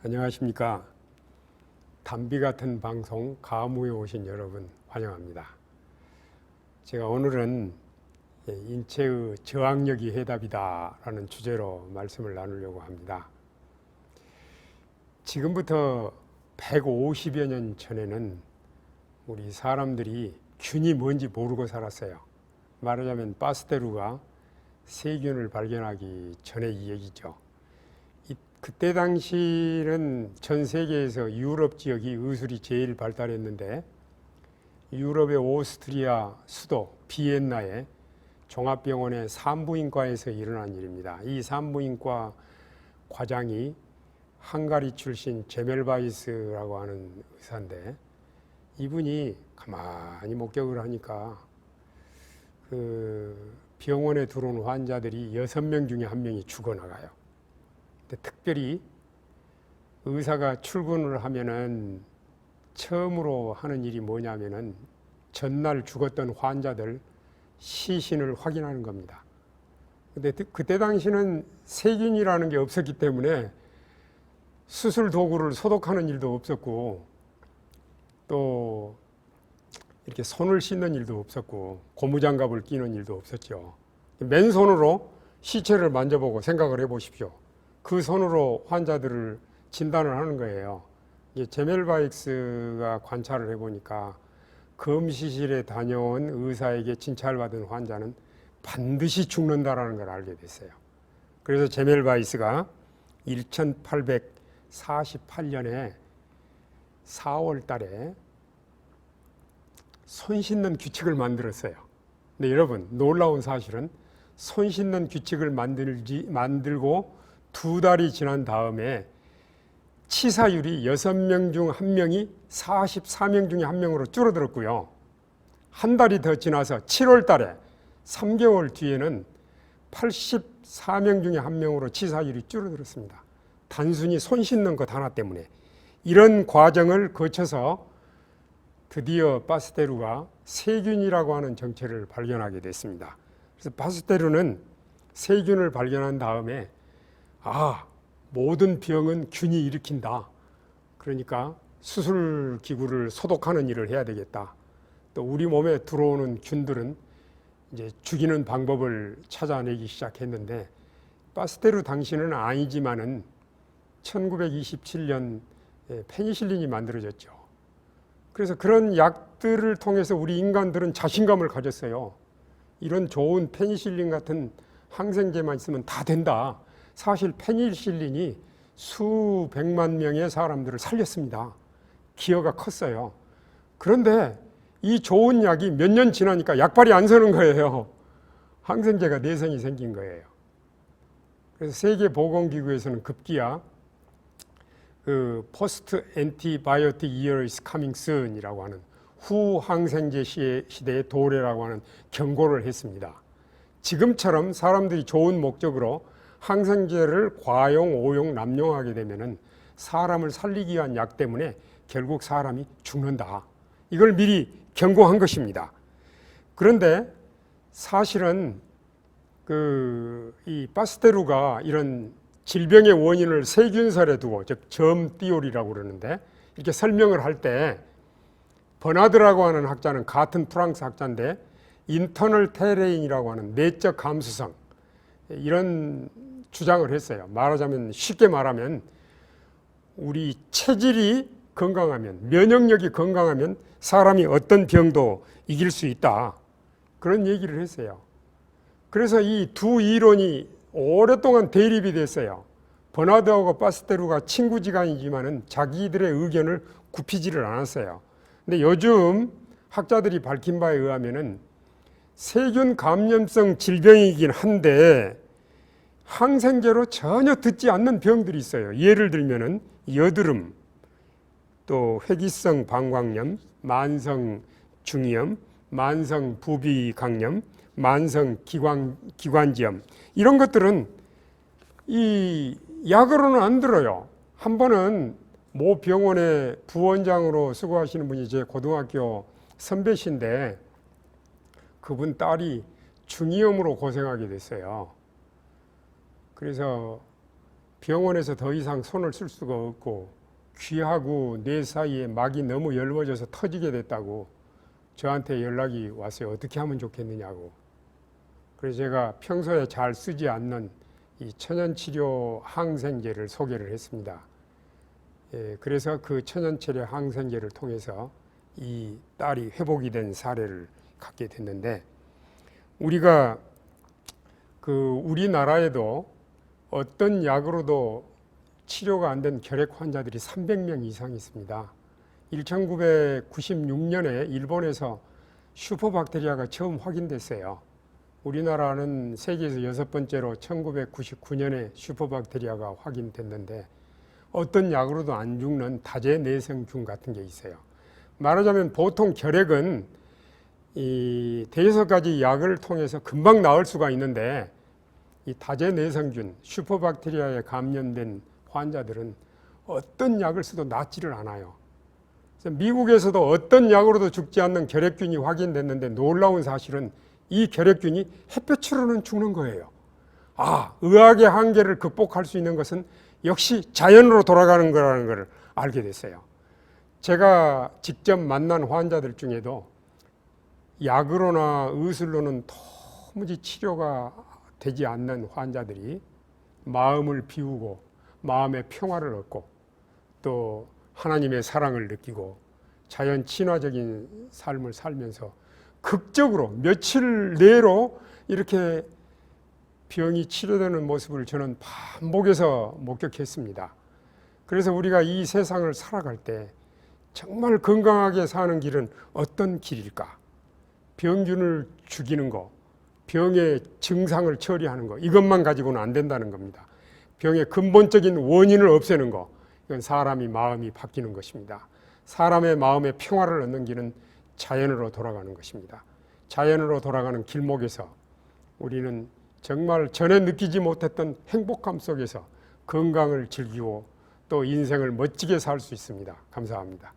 안녕하십니까. 담비 같은 방송 가무에 오신 여러분 환영합니다. 제가 오늘은 인체의 저항력이 해답이다 라는 주제로 말씀을 나누려고 합니다. 지금부터 150여 년 전에는 우리 사람들이 균이 뭔지 모르고 살았어요. 말하자면 파스테르가 세균을 발견하기 전에 이 얘기죠. 그때 당시는 전 세계에서 유럽 지역이 의술이 제일 발달했는데, 유럽의 오스트리아 수도 비엔나의 종합병원의 산부인과에서 일어난 일입니다. 이 산부인과 과장이 헝가리 출신 제멜바이스라고 하는 의사인데, 이분이 가만히 목격을 하니까 그 병원에 들어온 환자들이 6명 중에 1명이 죽어나가요. 근데 특별히 의사가 출근을 하면은 처음으로 하는 일이 뭐냐면은 전날 죽었던 환자들 시신을 확인하는 겁니다. 근데 그때 당시는 세균이라는 게 없었기 때문에 수술 도구를 소독하는 일도 없었고, 또 이렇게 손을 씻는 일도 없었고, 고무장갑을 끼는 일도 없었죠. 맨손으로 시체를 만져보고 생각을 해보십시오. 그 손으로 환자들을 진단을 하는 거예요. 제멜바익스가 관찰을 해보니까 검시실에 다녀온 의사에게 진찰받은 환자는 반드시 죽는다라는 걸 알게 됐어요. 그래서 제멜바이스가 1848년에 4월 달에 손 씻는 규칙을 만들었어요. 근데 여러분, 놀라운 사실은 손 씻는 규칙을 만들고 2달이 지난 다음에 치사율이 6명 중 1명이 44명 중에 1명으로 줄어들었고요. 한 달이 더 지나서 7월 달에 3개월 뒤에는 84명 중에 1명으로 치사율이 줄어들었습니다. 단순히 손 씻는 것 하나 때문에. 이런 과정을 거쳐서 드디어 파스테르가 세균이라고 하는 정체를 발견하게 됐습니다. 그래서 파스테르는 세균을 발견한 다음에 모든 병은 균이 일으킨다. 그러니까 수술 기구를 소독하는 일을 해야 되겠다. 또 우리 몸에 들어오는 균들은 이제 죽이는 방법을 찾아내기 시작했는데, 파스테르 당시는 아니지만은 1927년 페니실린이 만들어졌죠. 그래서 그런 약들을 통해서 우리 인간들은 자신감을 가졌어요. 이런 좋은 페니실린 같은 항생제만 있으면 다 된다. 사실 페니실린이 수백만 명의 사람들을 살렸습니다. 기여가 컸어요. 그런데 이 좋은 약이 몇 년 지나니까 약발이 안 서는 거예요. 항생제가 내성이 생긴 거예요. 그래서 세계보건기구에서는 급기야 포스트 엔티바이오틱 이어 is coming soon이라고 하는 후항생제 시대의 도래라고 하는 경고를 했습니다. 지금처럼 사람들이 좋은 목적으로 항생제를 과용, 오용, 남용하게 되면은 사람을 살리기 위한 약 때문에 결국 사람이 죽는다. 이걸 미리 경고한 것입니다. 그런데 사실은 이 파스테르가 이런 질병의 원인을 세균설에 두고, 즉 점띠올이라고 그러는데, 이렇게 설명을 할 때 버나드라고 하는 학자는 같은 프랑스 학자인데, 인터널 테레인이라고 하는 내적 감수성, 이런 주장을 했어요. 말하자면, 쉽게 말하면 우리 체질이 건강하면, 면역력이 건강하면 사람이 어떤 병도 이길 수 있다. 그런 얘기를 했어요. 그래서 이 두 이론이 오랫동안 대립이 됐어요. 버나드하고 파스테르가 친구지간이지만은 자기들의 의견을 굽히지를 않았어요. 근데 요즘 학자들이 밝힌 바에 의하면은 세균 감염성 질병이긴 한데 항생제로 전혀 듣지 않는 병들이 있어요. 예를 들면은 여드름, 또 회기성 방광염, 만성 중이염, 만성 부비강염, 만성 기관지염, 이런 것들은 이 약으로는 안 들어요. 한 번은 모 병원의 부원장으로 수고하시는 분이 제 고등학교 선배신데, 그분 딸이 중이염으로 고생하게 됐어요. 그래서 병원에서 더 이상 손을 쓸 수가 없고 귀하고 뇌 사이에 막이 너무 열워져서 터지게 됐다고 저한테 연락이 왔어요. 어떻게 하면 좋겠느냐고. 그래서 제가 평소에 잘 쓰지 않는 이 천연치료 항생제를 소개를 했습니다. 예, 그래서 그 천연치료 항생제를 통해서 이 딸이 회복이 된 사례를 갖게 됐는데, 우리가 우리나라에도 어떤 약으로도 치료가 안 된 결핵 환자들이 300명 이상 있습니다. 1996년에 일본에서 슈퍼박테리아가 처음 확인됐어요. 우리나라는 세계에서 6번째로 1999년에 슈퍼박테리아가 확인됐는데, 어떤 약으로도 안 죽는 다제내성균 같은 게 있어요. 말하자면 보통 결핵은 이 대여섯 가지 약을 통해서 금방 나을 수가 있는데, 이 다제내성균, 슈퍼박테리아에 감염된 환자들은 어떤 약을 써도 낫지를 않아요. 그래서 미국에서도 어떤 약으로도 죽지 않는 결핵균이 확인됐는데, 놀라운 사실은 이 결핵균이 햇볕으로는 죽는 거예요. 의학의 한계를 극복할 수 있는 것은 역시 자연으로 돌아가는 거라는 걸 알게 됐어요. 제가 직접 만난 환자들 중에도 약으로나 의술로는 도무지 치료가 되지 않는 환자들이 마음을 비우고 마음의 평화를 얻고 또 하나님의 사랑을 느끼고 자연 친화적인 삶을 살면서 극적으로 며칠 내로 이렇게 병이 치료되는 모습을 저는 반복해서 목격했습니다. 그래서 우리가 이 세상을 살아갈 때 정말 건강하게 사는 길은 어떤 길일까? 병균을 죽이는 거, 병의 증상을 처리하는 거, 이것만 가지고는 안 된다는 겁니다. 병의 근본적인 원인을 없애는 거, 이건 사람이 마음이 바뀌는 것입니다. 사람의 마음의 평화를 얻는 길은 자연으로 돌아가는 것입니다. 자연으로 돌아가는 길목에서 우리는 정말 전에 느끼지 못했던 행복감 속에서 건강을 즐기고 또 인생을 멋지게 살 수 있습니다. 감사합니다.